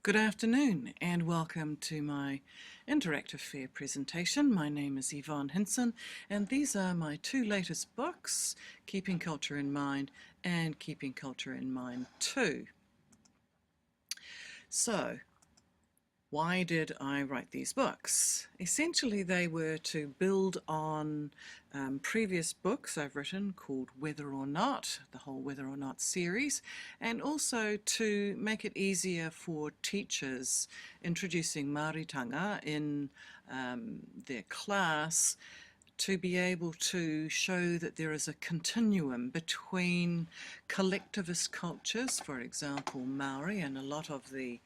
Good afternoon and welcome to my interactive fair presentation. My name is Yvonne Hinson and these are my two latest books, Keeping Culture in Mind and Keeping Culture in Mind 2. So, why did I write these books? Essentially they were to build on previous books I've written called Whether or Not, the whole Whether or Not series, and also to make it easier for teachers introducing Māoritanga in their class to be able to show that there is a continuum between collectivist cultures, for example Maori and a lot of the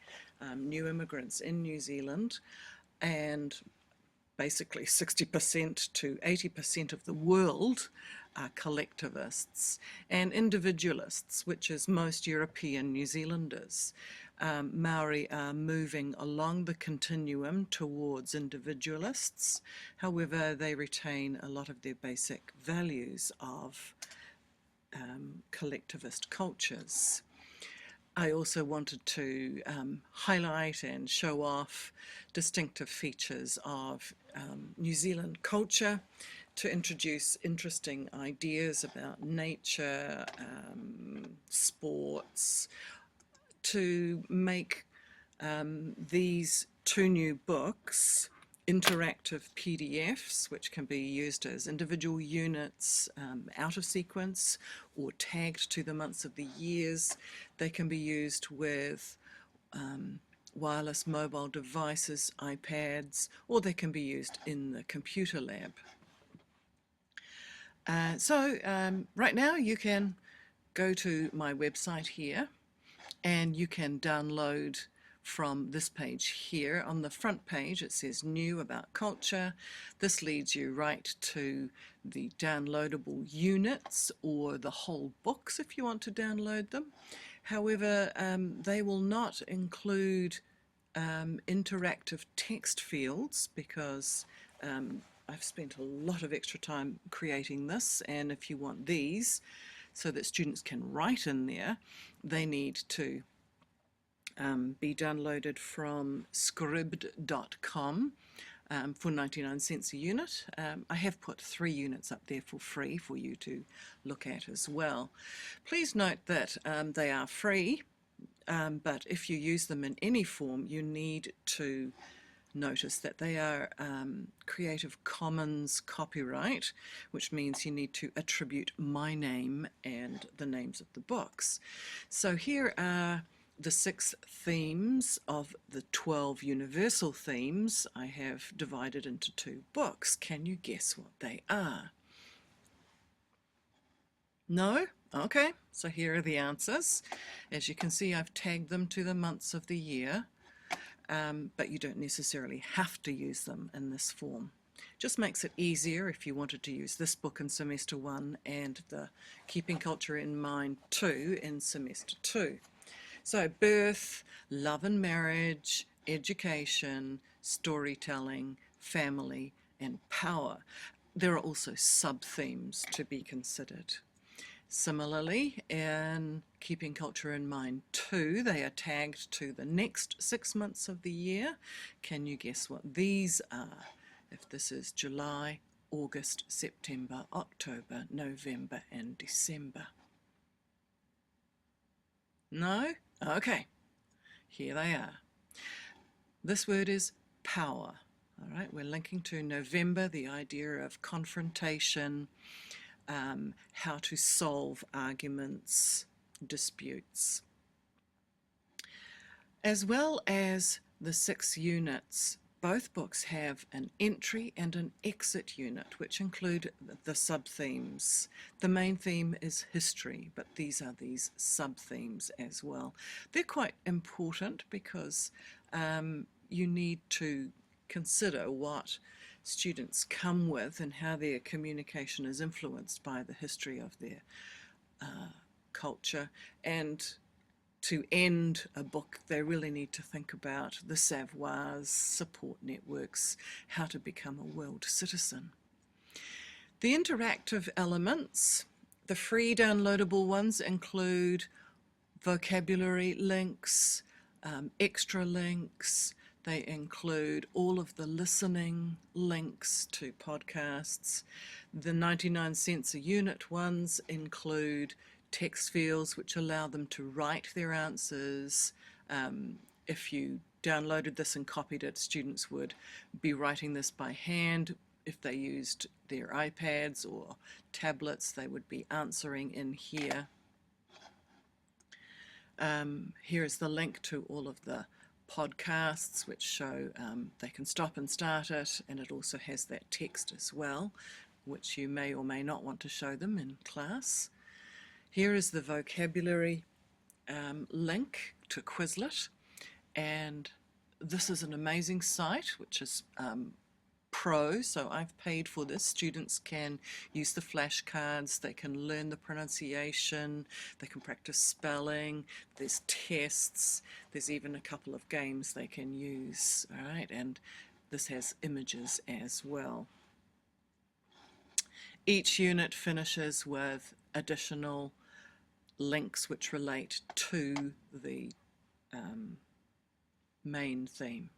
new immigrants in New Zealand, and basically 60% to 80% of the world are collectivists, and individualists, which is most European New Zealanders. Maori are moving along the continuum towards individualists, however they retain a lot of their basic values of collectivist cultures. I also wanted to highlight and show off distinctive features of New Zealand culture, to introduce interesting ideas about nature, sports, to make these two new books interactive PDFs, which can be used as individual units out of sequence or tagged to the months of the years. They can be used with wireless mobile devices, iPads, or they can be used in the computer lab. Right now you can go to my website here and you can download from this page here. On the front page it says New About Culture. This leads you right to the downloadable units or the whole books if you want to download them. However, they will not include interactive text fields because I've spent a lot of extra time creating this, and if you want these so that students can write in there, they need to be downloaded from scribd.com for 99 cents a unit. I have put 3 units up there for free for you to look at as well. Please note that they are free, but if you use them in any form, you need to notice that they are Creative Commons copyright, which means you need to attribute my name and the names of the books. So here are the 6 themes of the 12 universal themes I have divided into 2 books. Can you guess what they are? No? Okay, so here are the answers. As you can see, I've tagged them to the months of the year. But you don't necessarily have to use them in this form. Just makes it easier if you wanted to use this book in semester 1 and the Keeping Culture in Mind 2 in semester 2. So birth, love and marriage, education, storytelling, family and power. There are also sub-themes to be considered. Similarly, in Keeping Culture in Mind 2, they are tagged to the next 6 months of the year. Can you guess what these are? If this is July, August, September, October, November and December. No? Okay, here they are. This word is power. All right, we're linking to November, the idea of confrontation, how to solve arguments, disputes. As well as the 6 units, both books have an entry and an exit unit, which include the sub-themes. The main theme is history, but these are these sub-themes as well. They're quite important because you need to consider what students come with and how their communication is influenced by the history of their culture. And to end a book, they really need to think about the savoirs, support networks, how to become a world citizen. The interactive elements, the free downloadable ones, include vocabulary links, extra links. They include all of the listening links to podcasts. The 99 cents a unit ones include text fields which allow them to write their answers. If you downloaded this and copied it, students would be writing this by hand. If they used their iPads or tablets, they would be answering in here. Here is the link to all of the podcasts which show they can stop and start it, and it also has that text as well, which you may or may not want to show them in class. Here is the vocabulary link to Quizlet, and this is an amazing site which is pro, so I've paid for this. Students can use the flashcards, they can learn the pronunciation, they can practice spelling, there's tests, there's even a couple of games they can use, all right, and this has images as well. Each unit finishes with additional links which relate to the main theme.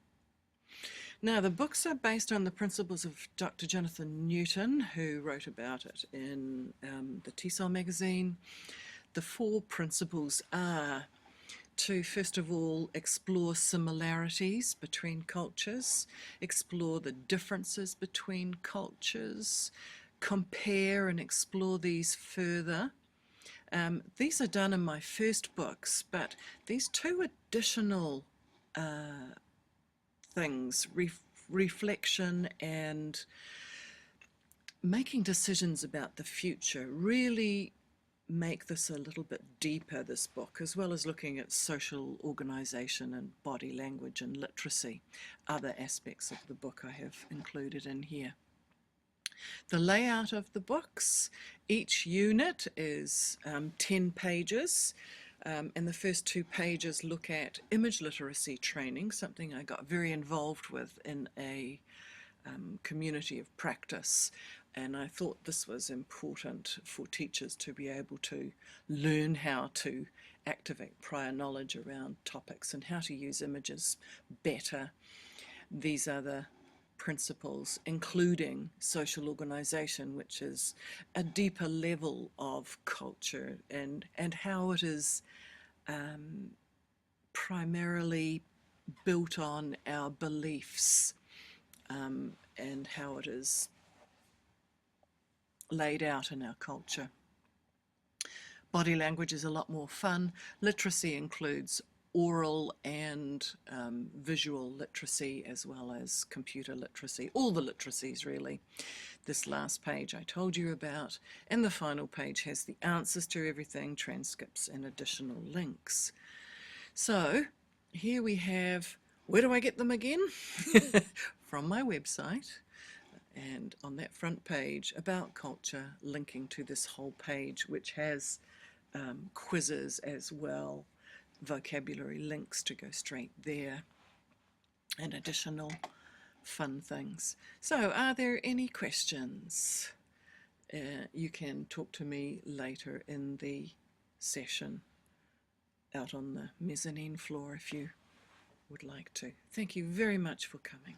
Now, the books are based on the principles of Dr. Jonathan Newton, who wrote about it in the CLESOL magazine. The 4 principles are to, first of all, explore similarities between cultures, explore the differences between cultures, compare and explore these further. These are done in my first books, but these 2 additional things, reflection and making decisions about the future, really make this a little bit deeper, this book, as well as looking at social organisation and body language and literacy. Other aspects of the book I have included in here. The layout of the books, each unit is 10 pages. And the first 2 pages look at image literacy training, something I got very involved with in a community of practice. And I thought this was important for teachers to be able to learn how to activate prior knowledge around topics and how to use images better. These are the principles, including social organisation, which is a deeper level of culture and how it is primarily built on our beliefs and how it is laid out in our culture. Body language is a lot more fun. Literacy includes oral and visual literacy, as well as computer literacy, all the literacies really. This last page I told you about, and the final page has the answers to everything, transcripts and additional links. So here we have, where do I get them again? From my website, and on that front page, about culture, linking to this whole page, which has quizzes as well, vocabulary links to go straight there, and additional fun things. So are there any questions? You can talk to me later in the session out on the mezzanine floor if you would like to. Thank you very much for coming.